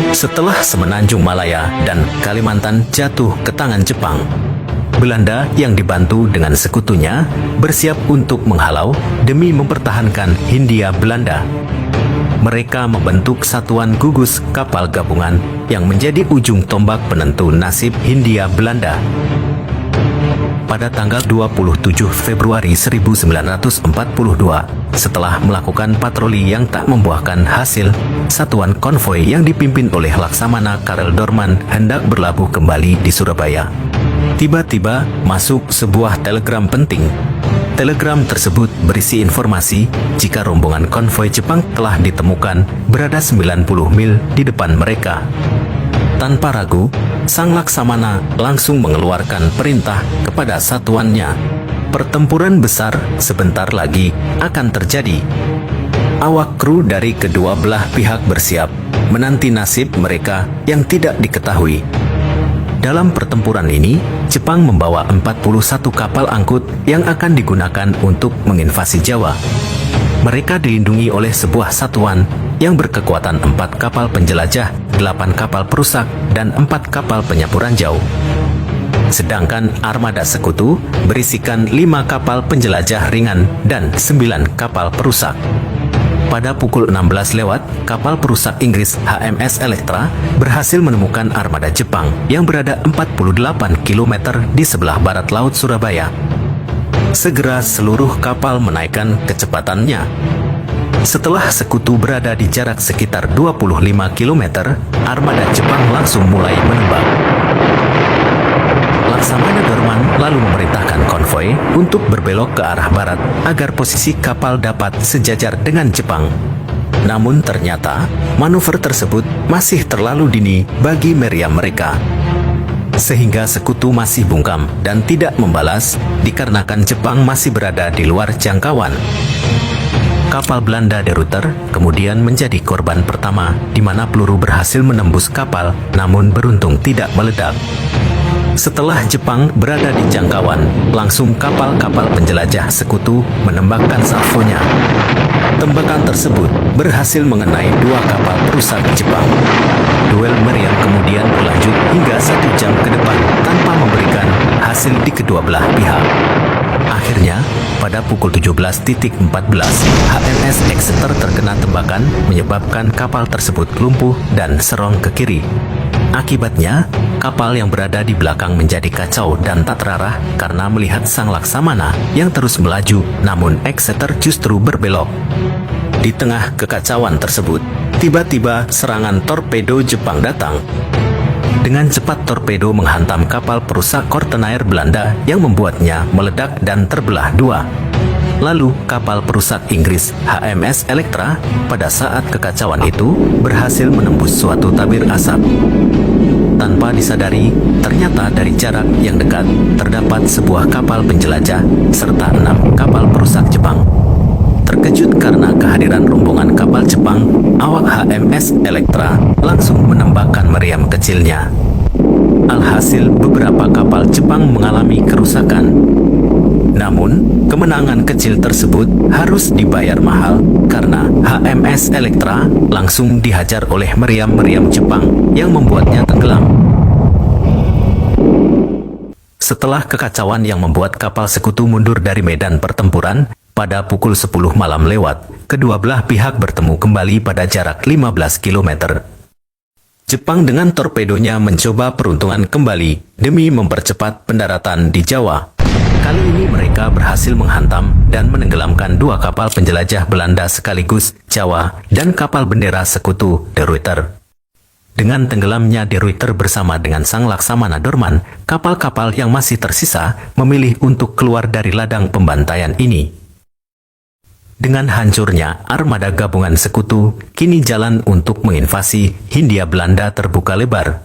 Setelah Semenanjung Malaya dan Kalimantan jatuh ke tangan Jepang, Belanda yang dibantu dengan sekutunya bersiap untuk menghalau demi mempertahankan Hindia Belanda. Mereka membentuk satuan gugus kapal gabungan yang menjadi ujung tombak penentu nasib Hindia Belanda. Pada tanggal 27 Februari 1942, setelah melakukan patroli yang tak membuahkan hasil, satuan konvoi yang dipimpin oleh Laksamana Karel Dorman hendak berlabuh kembali di Surabaya. Tiba-tiba masuk sebuah telegram penting. Telegram tersebut berisi informasi jika rombongan konvoi Jepang telah ditemukan berada 90 mil di depan mereka. Tanpa ragu, sang Laksamana langsung mengeluarkan perintah kepada satuannya. Pertempuran besar sebentar lagi akan terjadi. Awak kru dari kedua belah pihak bersiap menanti nasib mereka yang tidak diketahui. Dalam pertempuran ini, Jepang membawa 41 kapal angkut yang akan digunakan untuk menginvasi Jawa. Mereka dilindungi oleh sebuah satuan yang berkekuatan 4 kapal penjelajah, 8 kapal perusak, dan 4 kapal penyapu ranjau. Sedangkan armada sekutu berisikan 5 kapal penjelajah ringan dan 9 kapal perusak. Pada pukul 16 lewat, kapal perusak Inggris HMS Electra berhasil menemukan armada Jepang yang berada 48 km di sebelah barat laut Surabaya. Segera seluruh kapal menaikkan kecepatannya. Setelah sekutu berada di jarak sekitar 25 km, armada Jepang langsung mulai menembak. Laksamana Dorman lalu memerintahkan konvoi untuk berbelok ke arah barat agar posisi kapal dapat sejajar dengan Jepang. Namun ternyata manuver tersebut masih terlalu dini bagi meriam mereka. Sehingga sekutu masih bungkam dan tidak membalas dikarenakan Jepang masih berada di luar jangkauan. Kapal Belanda De Ruyter kemudian menjadi korban pertama di mana peluru berhasil menembus kapal namun beruntung tidak meledak. Setelah Jepang berada di jangkauan, langsung kapal-kapal penjelajah sekutu menembakkan salvonya. Tembakan tersebut berhasil mengenai 2 kapal perusak Jepang. Duel meriam kemudian berlanjut hingga 1 jam ke depan tanpa memberikan hasil di kedua belah pihak. Akhirnya, pada pukul 17.14, HMS Exeter terkena tembakan menyebabkan kapal tersebut lumpuh dan serong ke kiri. Akibatnya, kapal yang berada di belakang menjadi kacau dan tak terarah karena melihat sang Laksamana yang terus melaju, namun Exeter justru berbelok. Di tengah kekacauan tersebut, tiba-tiba serangan torpedo Jepang datang. Dengan cepat torpedo menghantam kapal perusak Kortenair Belanda yang membuatnya meledak dan terbelah 2. Lalu kapal perusak Inggris HMS Electra pada saat kekacauan itu berhasil menembus suatu tabir asap. Tanpa disadari, ternyata dari jarak yang dekat terdapat sebuah kapal penjelajah serta 6 kapal perusak Jepang. Terkejut karena kehadiran rombongan kapal Jepang, awak HMS Electra langsung menembakkan meriam kecilnya. Alhasil beberapa kapal Jepang mengalami kerusakan. Namun, kemenangan kecil tersebut harus dibayar mahal karena HMS Electra langsung dihajar oleh meriam-meriam Jepang yang membuatnya tenggelam. Setelah kekacauan yang membuat kapal sekutu mundur dari medan pertempuran, pada pukul 10 malam lewat, kedua belah pihak bertemu kembali pada jarak 15 km. Jepang dengan torpedonya mencoba peruntungan kembali demi mempercepat pendaratan di Jawa. Kali ini mereka berhasil menghantam dan menenggelamkan 2 kapal penjelajah Belanda sekaligus Jawa dan kapal bendera sekutu De Ruyter. Dengan tenggelamnya De Ruyter bersama dengan sang Laksamana Dorman, kapal-kapal yang masih tersisa memilih untuk keluar dari ladang pembantaian ini. Dengan hancurnya armada gabungan sekutu, kini jalan untuk menginvasi Hindia Belanda terbuka lebar.